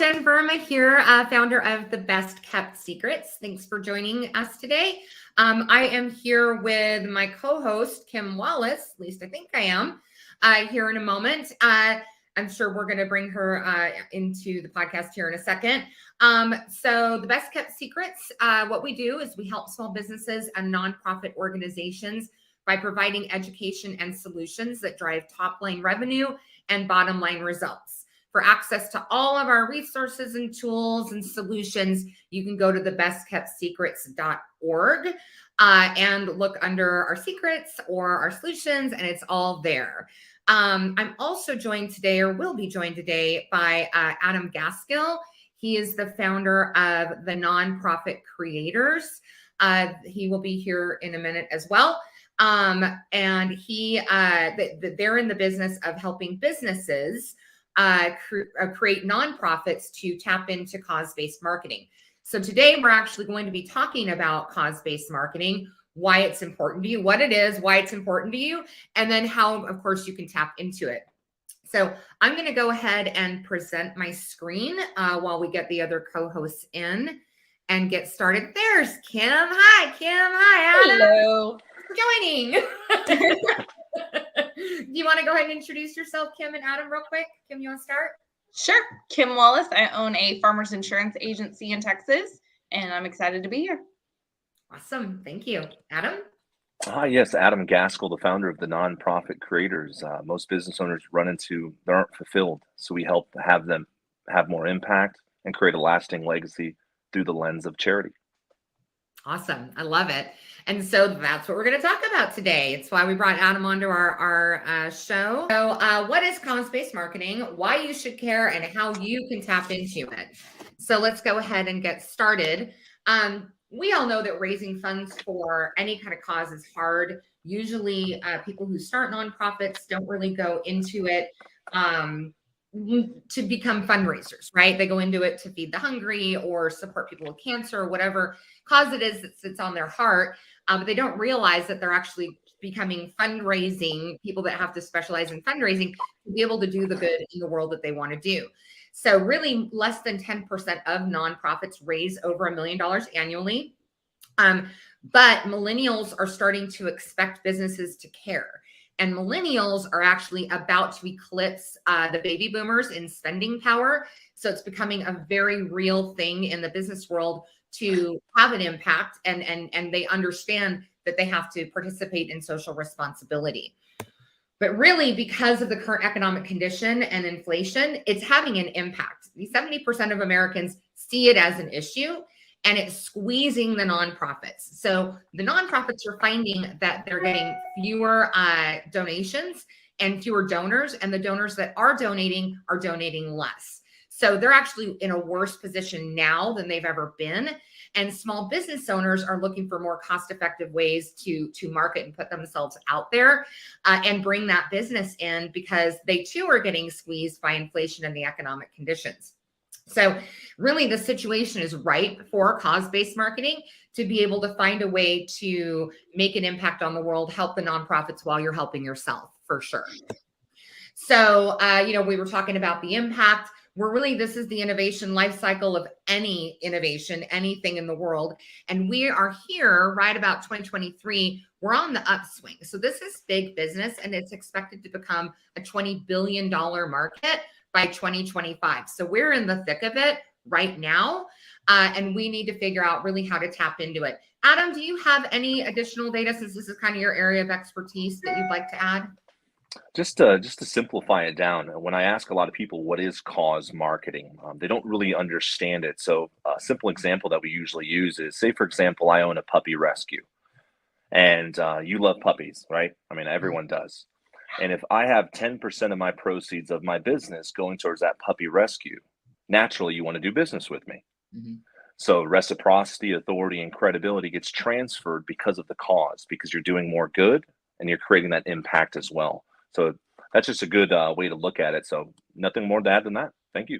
Jen Verma here, founder of The Best Kept Secrets. Thanks for joining us today. I am here with my co-host, Kim Wallace, at least I think I am, here in a moment. I'm sure we're going to bring her into the podcast here in a second. So The Best Kept Secrets, what we do is we help small businesses and nonprofit organizations by providing education and solutions that drive top-line revenue and bottom-line results. For access to all of our resources and tools and solutions, you can go to thebestkeptsecrets.org and look under our secrets or our solutions, and it's all there. I'm also joined today, or will be joined today, by Adam Gaskill. He is the founder of the Nonprofit Creators. He will be here in a minute as well. And they're in the business of helping businesses create nonprofits to tap into cause-based marketing. So today we're actually going to be talking about cause-based marketing, why it's important to you, what it is, why it's important to you, and then how, of course, you can tap into it. So I'm going to go ahead and present my screen while we get the other co-hosts in and get started. There's Kim. Hi, Kim. Hi, Adam. Hello. For joining. Do you want to go ahead and introduce yourself, Kim and Adam, real quick? Kim, you want to start? Sure. Kim Wallace. I own a farmers insurance agency in Texas, and I'm excited to be here. Awesome. Thank you. Adam? Hi, yes, Adam Gaskill, the founder of the Nonprofit Creators. Most business owners run into they aren't fulfilled, so we help have them have more impact and create a lasting legacy through the lens of charity. Awesome. I love it. And so that's what we're going to talk about today. It's why we brought Adam onto our show. So what is cause-based marketing, why you should care, and how you can tap into it. So let's go ahead and get started. We all know that raising funds for any kind of cause is hard. Usually people who start nonprofits don't really go into it to become fundraisers, right? They go into it to feed the hungry or support people with cancer or whatever cause it is that sits on their heart. But they don't realize that they're actually becoming fundraising people that have to specialize in fundraising to be able to do the good in the world that they want to do. So really less than 10% of nonprofits raise over $1 million annually. But millennials are starting to expect businesses to care. And millennials are actually about to eclipse the baby boomers in spending power. So it's becoming a very real thing in the business world to have an impact, and they understand that they have to participate in social responsibility. But really, because of the current economic condition and inflation, it's having an impact. 70% of Americans see it as an issue, and it's squeezing the nonprofits. So the nonprofits are finding that they're getting fewer donations and fewer donors, and the donors that are donating less. So they're actually in a worse position now than they've ever been. And small business owners are looking for more cost-effective ways to market and put themselves out there and bring that business in, because they too are getting squeezed by inflation and the economic conditions. So really the situation is ripe for cause-based marketing to be able to find a way to make an impact on the world, help the nonprofits while you're helping yourself, for sure. So, we were talking about the impact. This is the innovation life cycle of any innovation, anything in the world. And we are here right about 2023. We're on the upswing. So this is big business, and it's expected to become a $20 billion market by 2025. So we're in the thick of it right now. And we need to figure out really how to tap into it. Adam, do you have any additional data, since this is kind of your area of expertise, that you'd like to add? Just to simplify it down, when I ask a lot of people what is cause marketing, they don't really understand it. So a simple example that we usually use is, say, for example, I own a puppy rescue, and you love puppies, right? I mean, everyone does. And if I have 10% of my proceeds of my business going towards that puppy rescue, naturally you want to do business with me. Mm-hmm. So reciprocity, authority, and credibility gets transferred because of the cause, because you're doing more good and you're creating that impact as well. So that's just a good way to look at it. So nothing more to add than that. Thank you.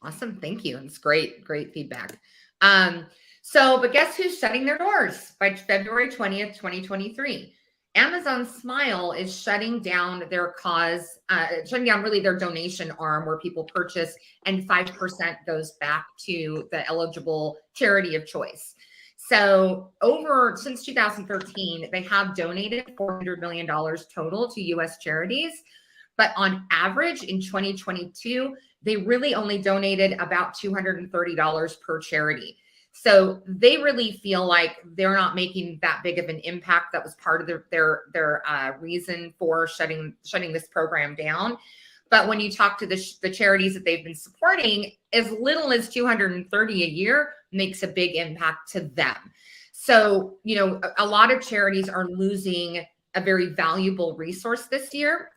Awesome. Thank you. It's great feedback. But guess who's shutting their doors by February 20th, 2023? Amazon Smile is shutting down their cause, shutting down really their donation arm where people purchase and 5% goes back to the eligible charity of choice. So since 2013, they have donated $400 million total to US charities. But on average in 2022, they really only donated about $230 per charity. So they really feel like they're not making that big of an impact. That was part of their reason for shutting this program down. But when you talk to the charities that they've been supporting, as little as $230 a year makes a big impact to them. So, a lot of charities are losing a very valuable resource this year.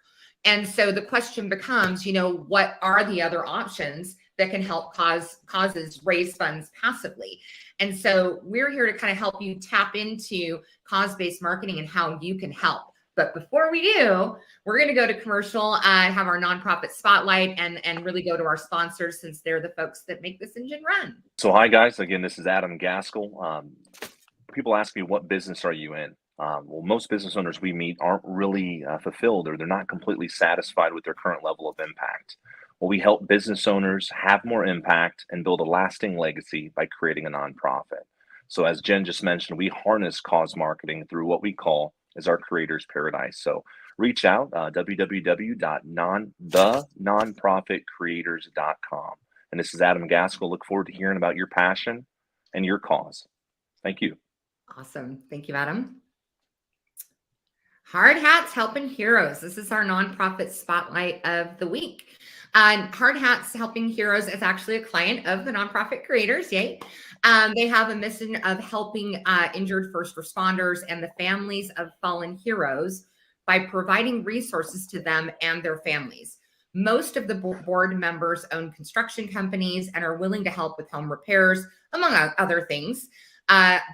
And so the question becomes, what are the other options that can help causes raise funds passively? And so we're here to kind of help you tap into cause-based marketing and how you can help. But before we do, we're going to go to commercial, have our nonprofit spotlight, and really go to our sponsors since they're the folks that make this engine run. So hi guys, again, this is Adam Gaskell. People ask me, what business are you in? Well, most business owners we meet aren't really fulfilled, or they're not completely satisfied with their current level of impact. Well, we help business owners have more impact and build a lasting legacy by creating a nonprofit. So as Jen just mentioned, we harness cause marketing through what we call as our creator's paradise. So reach out, www.thenonprofitcreators.com. And this is Adam Gaskell. Look forward to hearing about your passion and your cause. Thank you. Awesome. Thank you, Adam. Hard Hats Helping Heroes. This is our nonprofit spotlight of the week. Hard Hats Helping Heroes is actually a client of the Nonprofit Creators. Yay. They have a mission of helping injured first responders and the families of fallen heroes by providing resources to them and their families. Most of the board members own construction companies and are willing to help with home repairs, among other things.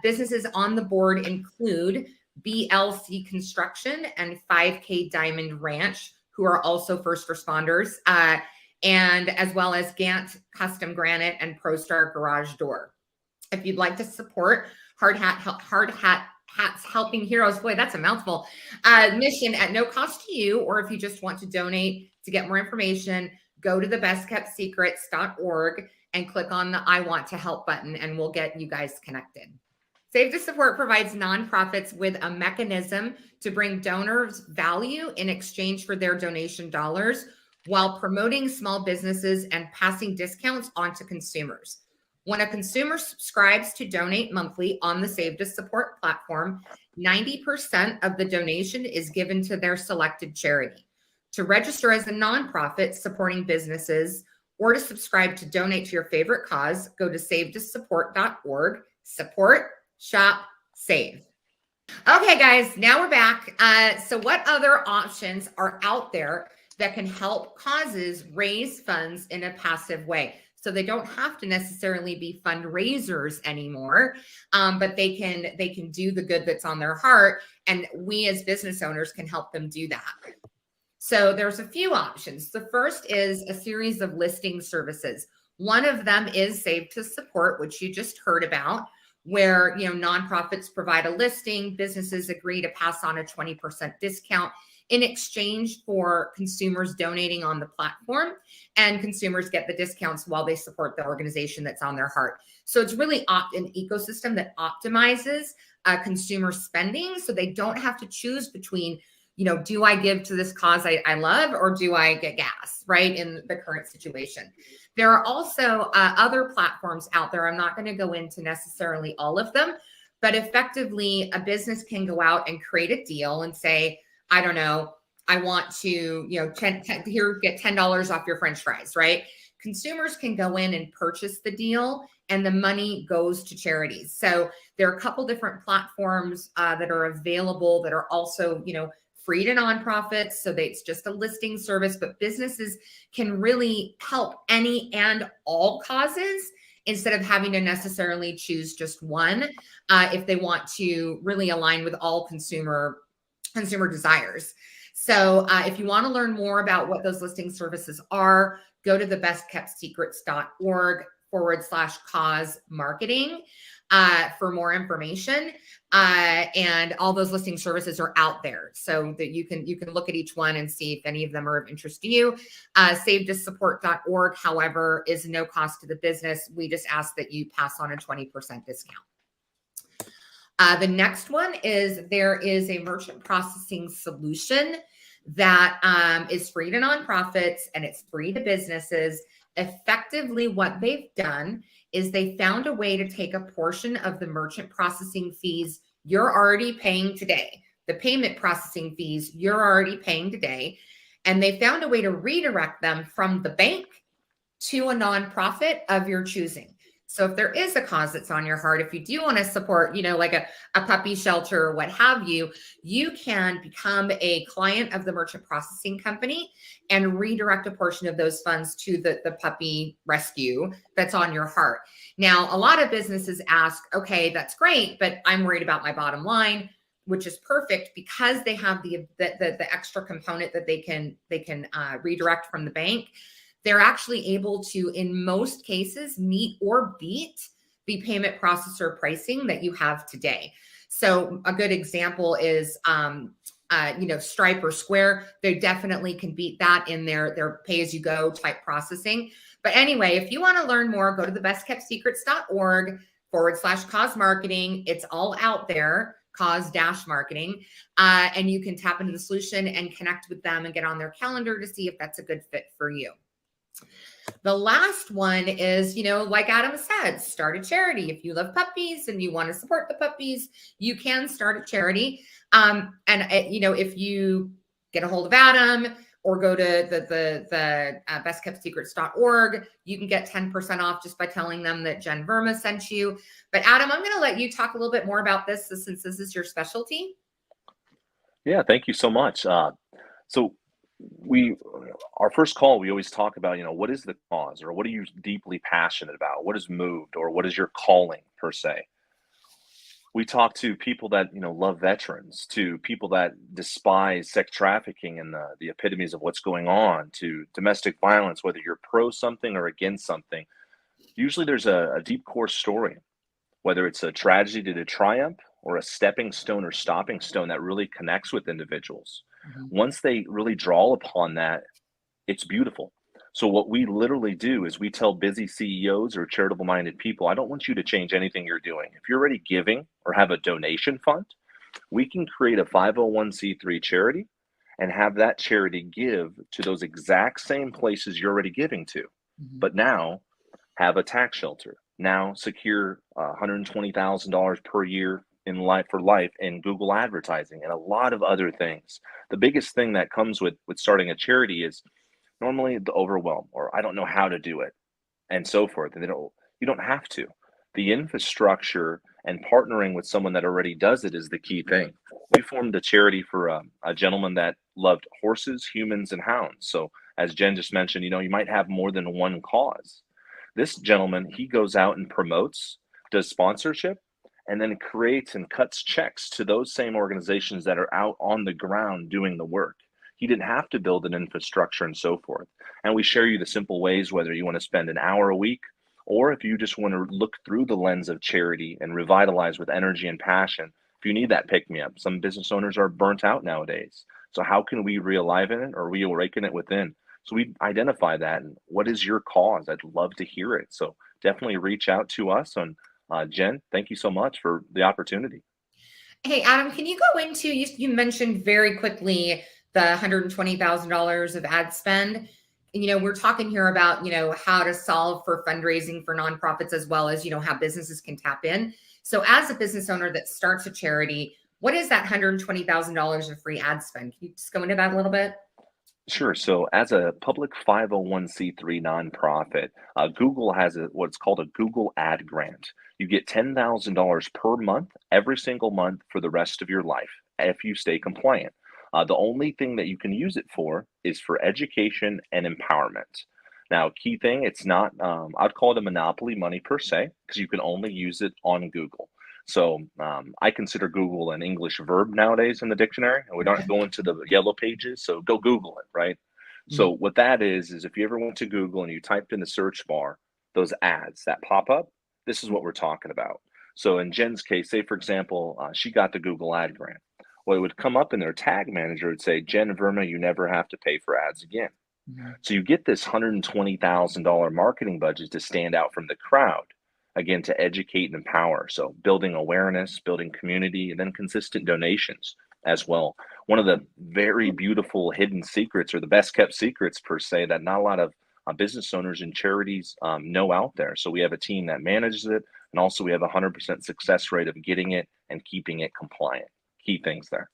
Businesses on the board include BLC Construction and 5K Diamond Ranch, who are also first responders, and as well as Gant Custom Granite and ProStar Garage Door. If you'd like to support Hard Hats Helping Heroes, boy, that's a mouthful, mission at no cost to you, or if you just want to donate to get more information, go to thebestkeptsecrets.org and click on the I Want to Help button, and we'll get you guys connected. Save to Support provides nonprofits with a mechanism to bring donors value in exchange for their donation dollars while promoting small businesses and passing discounts on to consumers. When a consumer subscribes to donate monthly on the Save to Support platform, 90% of the donation is given to their selected charity. To register as a nonprofit supporting businesses or to subscribe to donate to your favorite cause, go to savetosupport.org. Support, shop, save. Okay, guys, now we're back. So what other options are out there that can help causes raise funds in a passive way? So they don't have to necessarily be fundraisers anymore, but they can do the good that's on their heart, and we as business owners can help them do that. So there's a few options. The first is a series of listing services. One of them is Save to Support, which you just heard about, where nonprofits provide a listing, businesses agree to pass on a 20% discount in exchange for consumers donating on the platform, and consumers get the discounts while they support the organization that's on their heart. So it's really an ecosystem that optimizes consumer spending, so they don't have to choose between, do I give to this cause I love, or do I get gas, right, in the current situation? There are also other platforms out there. I'm not going to go into necessarily all of them, but effectively a business can go out and create a deal and say, I don't know, I want to, get $10 off your French fries, right? Consumers can go in and purchase the deal, and the money goes to charities. So there are a couple different platforms that are available that are also, free to nonprofits. So it's just a listing service, but businesses can really help any and all causes instead of having to necessarily choose just one if they want to really align with all consumer desires. So if you want to learn more about what those listing services are, go to thebestkeptsecrets.org/cause marketing. for more information. And all those listing services are out there so that you can look at each one and see if any of them are of interest to you. SaveToSupport.org, however, is no cost to the business. We just ask that you pass on a 20% discount. The next one is there is a merchant processing solution that is free to nonprofits and it's free to businesses. Effectively, what they've done is they found a way to take a portion of the merchant processing fees you're already paying today, the payment processing fees you're already paying today, and they found a way to redirect them from the bank to a nonprofit of your choosing. So if there is a cause that's on your heart, if you do want to support, like a puppy shelter or what have you, you can become a client of the merchant processing company and redirect a portion of those funds to the puppy rescue that's on your heart. Now, a lot of businesses ask, okay, that's great, but I'm worried about my bottom line, which is perfect because they have the extra component that they can redirect from the bank. They're actually able to, in most cases, meet or beat the payment processor pricing that you have today. So a good example is, Stripe or Square. They definitely can beat that in their pay-as-you-go type processing. But anyway, if you want to learn more, go to thebestkeptsecrets.org/cause marketing. It's all out there, cause-marketing. And you can tap into the solution and connect with them and get on their calendar to see if that's a good fit for you. The last one is, like Adam said, start a charity. If you love puppies and you want to support the puppies, you can start a charity. If you get a hold of Adam or go to the bestkeptsecrets.org, you can get 10% off just by telling them that Jen Verma sent you. But Adam, I'm going to let you talk a little bit more about this since this is your specialty. Yeah, thank you so much. So our first call, we always talk about, what is the cause, or what are you deeply passionate about? What has moved, or what is your calling per se? We talk to people that, love veterans, to people that despise sex trafficking and the epitomes of what's going on, to domestic violence, whether you're pro something or against something. Usually there's a deep core story, whether it's a tragedy to triumph or a stepping stone or stopping stone that really connects with individuals. Mm-hmm. Once they really draw upon that, it's beautiful. So what we literally do is we tell busy CEOs or charitable minded people, I don't want you to change anything you're doing. If you're already giving or have a donation fund, we can create a 501c3 charity and have that charity give to those exact same places you're already giving to. Mm-hmm. But now have a tax shelter. Now secure $120,000 per year in life in Google advertising and a lot of other things. The biggest thing that comes with starting a charity is normally the overwhelm, or I don't know how to do it, and so forth. And you don't have to. The infrastructure and partnering with someone that already does it is the key thing. We formed a charity for a gentleman that loved horses, humans, and hounds. So as Jen just mentioned, you might have more than one cause. This gentleman, he goes out and promotes, does sponsorship, and then creates and cuts checks to those same organizations that are out on the ground doing the work. He didn't have to build an infrastructure and so forth. And we share you the simple ways, whether you want to spend an hour a week, or if you just want to look through the lens of charity and revitalize with energy and passion. If you need that pick-me-up, some business owners are burnt out nowadays. So how can we re-aliven it or reawaken it within? So we identify that. And what is your cause? I'd love to hear it. So definitely reach out to us. And Jen, thank you so much for the opportunity. Hey, Adam, can you go into, you mentioned very quickly the $120,000 of ad spend. We're talking here about, how to solve for fundraising for nonprofits as well as, how businesses can tap in. So as a business owner that starts a charity, what is that $120,000 of free ad spend? Can you just go into that a little bit? Sure. So as a public 501c3 nonprofit, Google has what's called a Google ad grant. You get $10,000 per month, every single month for the rest of your life if you stay compliant. The only thing that you can use it for is for education and empowerment. Now, key thing, it's not, I'd call it a monopoly money per se, because you can only use it on Google. So I consider Google an English verb nowadays in the dictionary, and we don't go into the yellow pages, so go Google it, right? Mm-hmm. So what that is if you ever went to Google and you typed in the search bar, those ads that pop up, this is what we're talking about. So in Jen's case, say for example, she got the Google ad grant. Well, it would come up in their tag manager, would say, Jen Verma, you never have to pay for ads again. So you get this $120,000 marketing budget to stand out from the crowd, again, to educate and empower. So building awareness, building community, and then consistent donations as well. One of the very beautiful hidden secrets, or the best kept secrets per se, that not a lot of business owners and charities know out there. So we have a team that manages it, and also we have a 100% success rate of getting it and keeping it compliant. Key things there.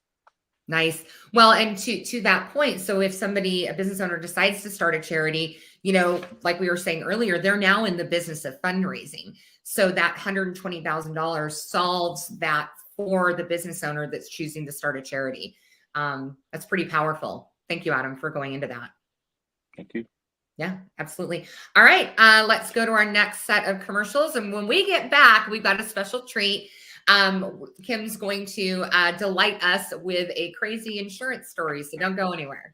Nice. Well, and to that point, so if a business owner decides to start a charity, you know, like we were saying earlier, they're now in the business of fundraising. So that $120,000 solves that for the business owner that's choosing to start a charity. That's pretty powerful. Thank you, Adam, for going into that. Thank you. Yeah, absolutely. All right, let's go to our next set of commercials. And when we get back, we've got a special treat. Kim's going to delight us with a crazy insurance story, so don't go anywhere.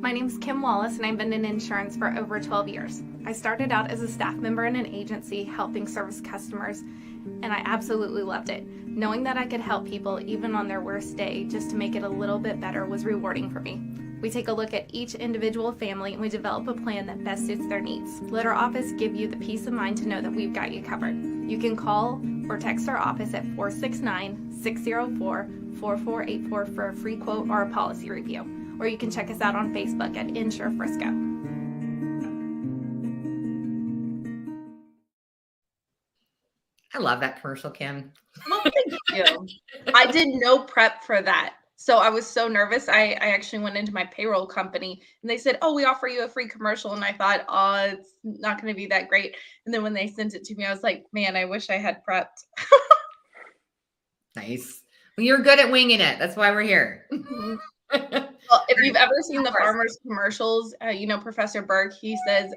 My name's Kim Wallace, and I've been in insurance for over 12 years. I started out as a staff member in an agency helping service customers, and I absolutely loved it. Knowing that I could help people even on their worst day just to make it a little bit better was rewarding for me. We take a look at each individual family and we develop a plan that best suits their needs. Let our office give you the peace of mind to know that we've got you covered. You can call or text our office at 469-604-4484 for a free quote or a policy review. Or you can check us out on Facebook at Insure Frisco. I love that commercial, Kim. Well, thank you. I did no prep for that. So I was so nervous. I actually went into my payroll company and they said, oh, we offer you a free commercial. And I thought, oh, it's not going to be that great. And then when they sent it to me, I was like, man, I wish I had prepped. Nice. Well, you're good at winging it. That's why we're here. Well, if you've ever seen the farmers commercials, you know, Professor Burke, he says,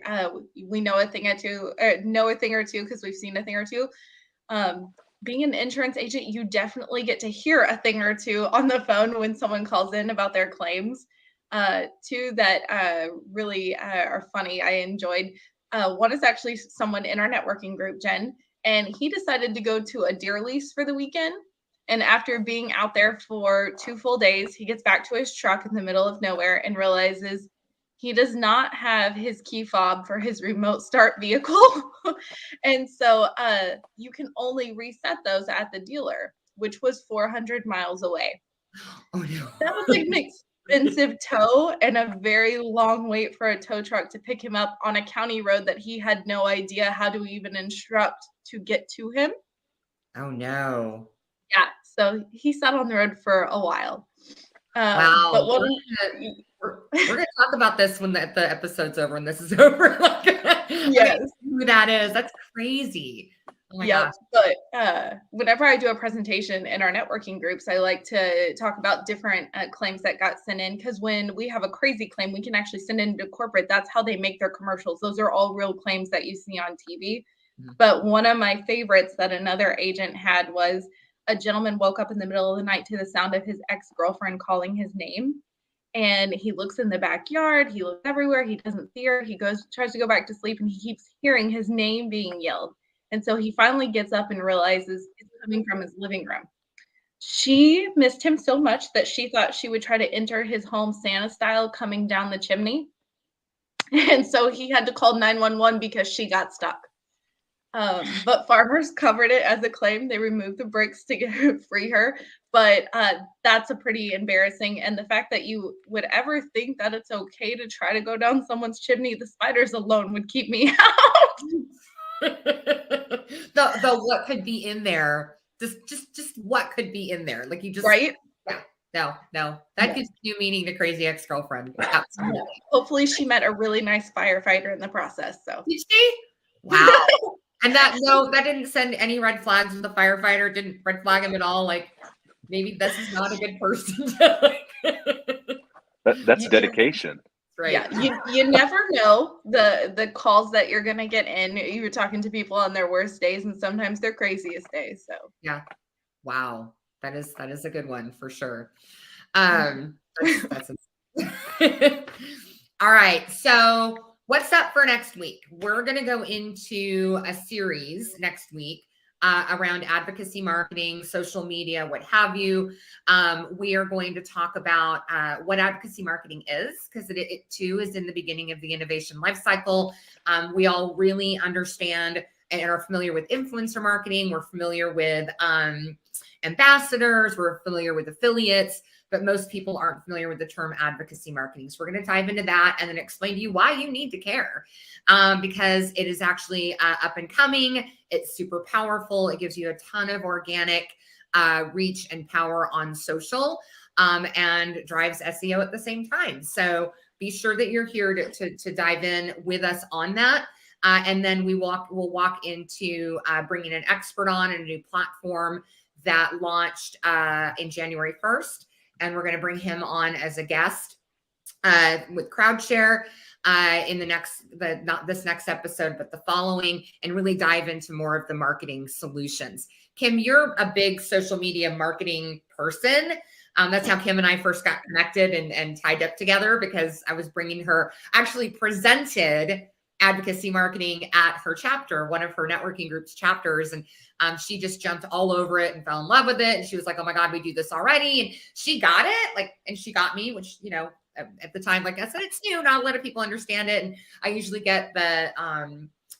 we know a thing or two because we've seen a thing or two. Being an insurance agent, you definitely get to hear a thing or two on the phone when someone calls in about their claims. Two that really are funny, I enjoyed. One is actually someone in our networking group, Jen, and he decided to go to a deer lease for the weekend. And after being out there for 2 full days, he gets back to his truck in the middle of nowhere and realizes he does not have his key fob for his remote start vehicle. And so you can only reset those at the dealer, which was 400 miles away. Oh, no. That was like an expensive tow and a very long wait for a tow truck to pick him up on a county road that he had no idea how to even instruct to get to him. Oh, no. Yeah, so he sat on the road for a while. Wow. But we're going to talk about this when the episode's over and this is over. Yes. Who that is. That's crazy. Oh my Yeah, gosh. but whenever I do a presentation in our networking groups, I like to talk about different claims that got sent in, because when we have a crazy claim, we can actually send it into corporate. That's how they make their commercials. Those are all real claims that you see on TV. Mm-hmm. But one of my favorites that another agent had was a gentleman woke up in the middle of the night to the sound of his ex-girlfriend calling his name. And he looks in the backyard, he looks everywhere, he doesn't see her, tries to go back to sleep, and he keeps hearing his name being yelled. And so he finally gets up and realizes it's coming from his living room. She missed him so much that she thought she would try to enter his home Santa style coming down the chimney. And so he had to call 911 because she got stuck. But farmers covered it as a claim. They removed the bricks to free her. But that's a pretty embarrassing. And the fact that you would ever think that it's okay to try to go down someone's chimney, the spiders alone would keep me out. the what could be in there? Just what could be in there? Like you just right? Yeah. No. That gives new meaning to crazy ex-girlfriend. Absolutely. Hopefully she met a really nice firefighter in the process. So did she? Wow. And that didn't send any red flags with the firefighter, didn't red flag him at all. Like maybe this is not a good person. That's dedication. Right. Yeah, you never know the calls that you're gonna get in. You were talking to people on their worst days and sometimes their craziest days. So yeah. Wow. That is a good one for sure. That's all right. So What's up for next week? We're going to go into a series next week around advocacy marketing, social media, what have you. We are going to talk about what advocacy marketing is, because it too is in the beginning of the innovation life cycle. We all really understand and are familiar with influencer marketing. We're familiar with ambassadors. We're familiar with affiliates. But most people aren't familiar with the term advocacy marketing. So we're going to dive into that and then explain to you why you need to care, because it is actually up and coming. It's super powerful. It gives you a ton of organic reach and power on social, and drives SEO at the same time. So be sure that you're here to dive in with us on that. And then we'll walk into bringing an expert on and a new platform that launched in January 1st. And we're going to bring him on as a guest with CrowdShare in not this next episode, but the following, and really dive into more of the marketing solutions. Kim, you're a big social media marketing person. That's how Kim and I first got connected and tied up together, because I was bringing her, actually presented advocacy marketing at her chapter, one of her networking group's chapters. And she just jumped all over it and fell in love with it. And she was like, oh my God, we do this already. And she got it, and she got me, which, at the time, like I said, it's new, not a lot of people understand it. And I usually get the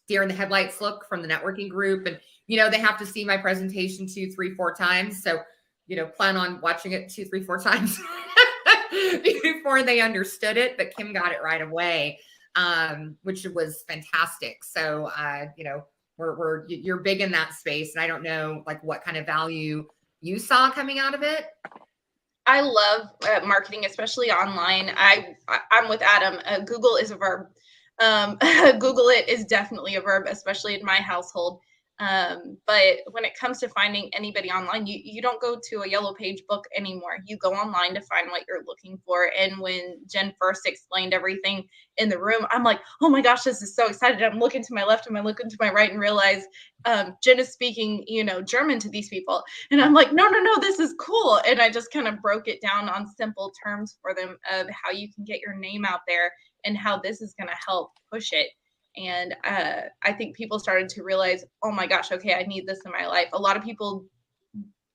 deer in the headlights look from the networking group. And, they have to see my presentation 2, 3, 4 times. So, plan on watching it 2, 3, 4 times before they understood it. But Kim got it right away. Which was fantastic. So, you're big in that space, and I don't know what kind of value you saw coming out of it. I love marketing, especially online. I'm with Adam. Google is a verb. Google it is definitely a verb, especially in my household. But when it comes to finding anybody online, you don't go to a yellow page book anymore. You go online to find what you're looking for. And when Jen first explained everything in the room, I'm like, oh my gosh, this is so excited. I'm looking to my left and I'm looking to my right and realize Jen is speaking, German to these people. And I'm like, no, this is cool. And I just kind of broke it down on simple terms for them of how you can get your name out there and how this is going to help push it. And I think people started to realize, oh my gosh, okay, I need this in my life. A lot of people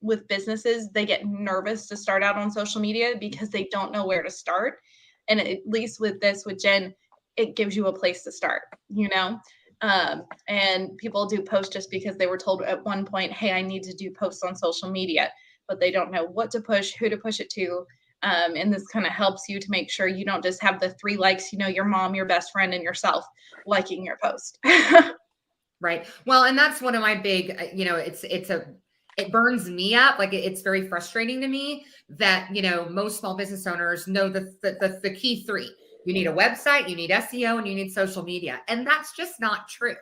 with businesses, they get nervous to start out on social media because they don't know where to start. And at least with Jen, it gives you a place to start, and people do post just because they were told at one point, hey, I need to do posts on social media, but they don't know what to push, who to push it to. And this kind of helps you to make sure you don't just have the 3 likes, your mom, your best friend, and yourself liking your post. Right. Well, and that's one of my big, it burns me up. It's very frustrating to me that, most small business owners know the key 3. You need a website, you need SEO, and you need social media. And that's just not true.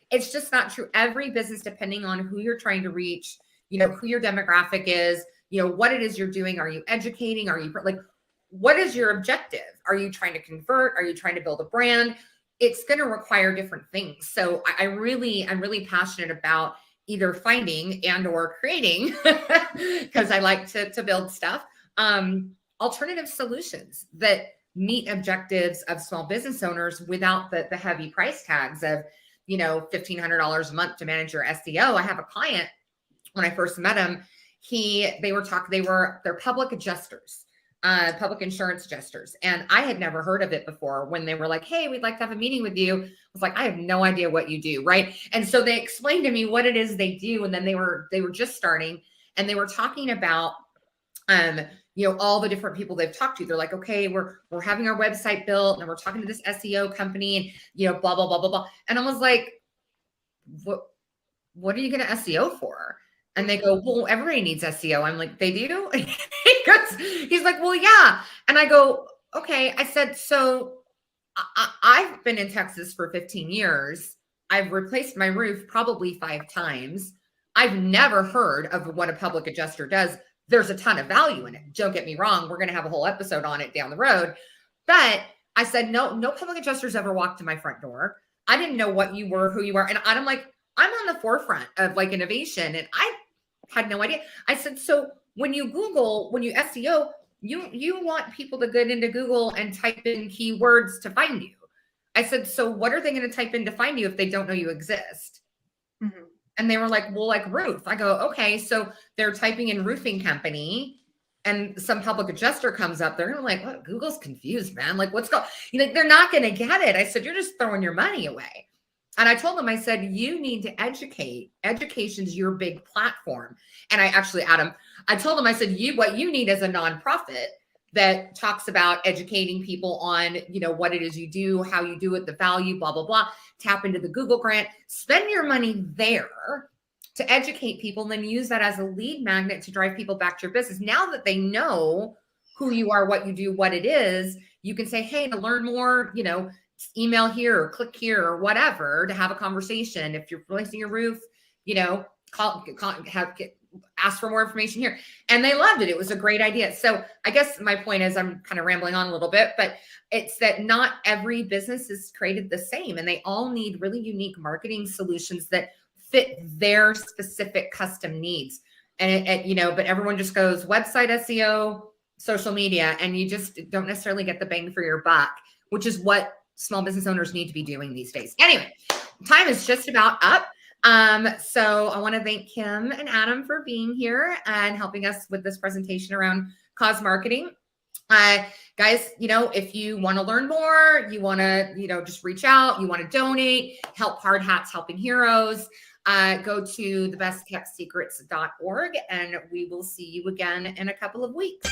It's just not true. Every business, depending on who you're trying to reach, who your demographic is, what it is you're doing. Are you educating? Are you what is your objective? Are you trying to convert? Are you trying to build a brand? It's going to require different things. So I'm really passionate about either finding and or creating, because I like to build stuff, alternative solutions that meet objectives of small business owners without the heavy price tags of, $1,500 a month to manage your SEO. I have a client, when I first met him, they're public adjusters, public insurance adjusters. And I had never heard of it before. When they were like, hey, we'd like to have a meeting with you, I was like, I have no idea what you do. Right. And so they explained to me what it is they do. And then they were just starting, and they were talking about, all the different people they've talked to. They're like, okay, we're having our website built, and we're talking to this SEO company, and, blah, blah, blah, blah, blah. And I was like, what are you going to SEO for? And they go, well, everybody needs SEO. I'm like, they do? He's like, well, yeah. And I go, okay. I said, so I've been in Texas for 15 years. I've replaced my roof probably 5 times. I've never heard of what a public adjuster does. There's a ton of value in it. Don't get me wrong. We're going to have a whole episode on it down the road. But I said, no public adjusters ever walked to my front door. I didn't know what you were, who you are. And I'm like, I'm on the forefront of innovation. And I had no idea. I said, so when you SEO, you want people to get into Google and type in keywords to find you. I said, so what are they going to type in to find you if they don't know you exist? Mm-hmm. And they were like, well, like roof. I go, okay. So they're typing in roofing company and some public adjuster comes up. They're like, what? Google's confused, man. Like, what's going on? They're not going to get it. I said, you're just throwing your money away. And I told them, I said, you need to educate. Education's your big platform. And I actually, Adam, I told them, I said, what you need is a nonprofit that talks about educating people on, what it is you do, how you do it, the value, blah, blah, blah. Tap into the Google grant, spend your money there to educate people, and then use that as a lead magnet to drive people back to your business. Now that they know who you are, what you do, what it is, you can say, hey, to learn more, email here or click here or whatever to have a conversation. If you're replacing your roof, ask for more information here. And they loved it. It was a great idea. So I guess my point is, I'm kind of rambling on a little bit, but it's that not every business is created the same, and they all need really unique marketing solutions that fit their specific custom needs. And but everyone just goes website SEO, social media, and you just don't necessarily get the bang for your buck, which is what small business owners need to be doing these days. Anyway, time is just about up. So I want to thank Kim and Adam for being here and helping us with this presentation around cause marketing. Guys, if you want to learn more, you want to, just reach out, you want to donate, help Hard Hats Helping Heroes, go to thebestkeptsecrets.org, and we will see you again in a couple of weeks.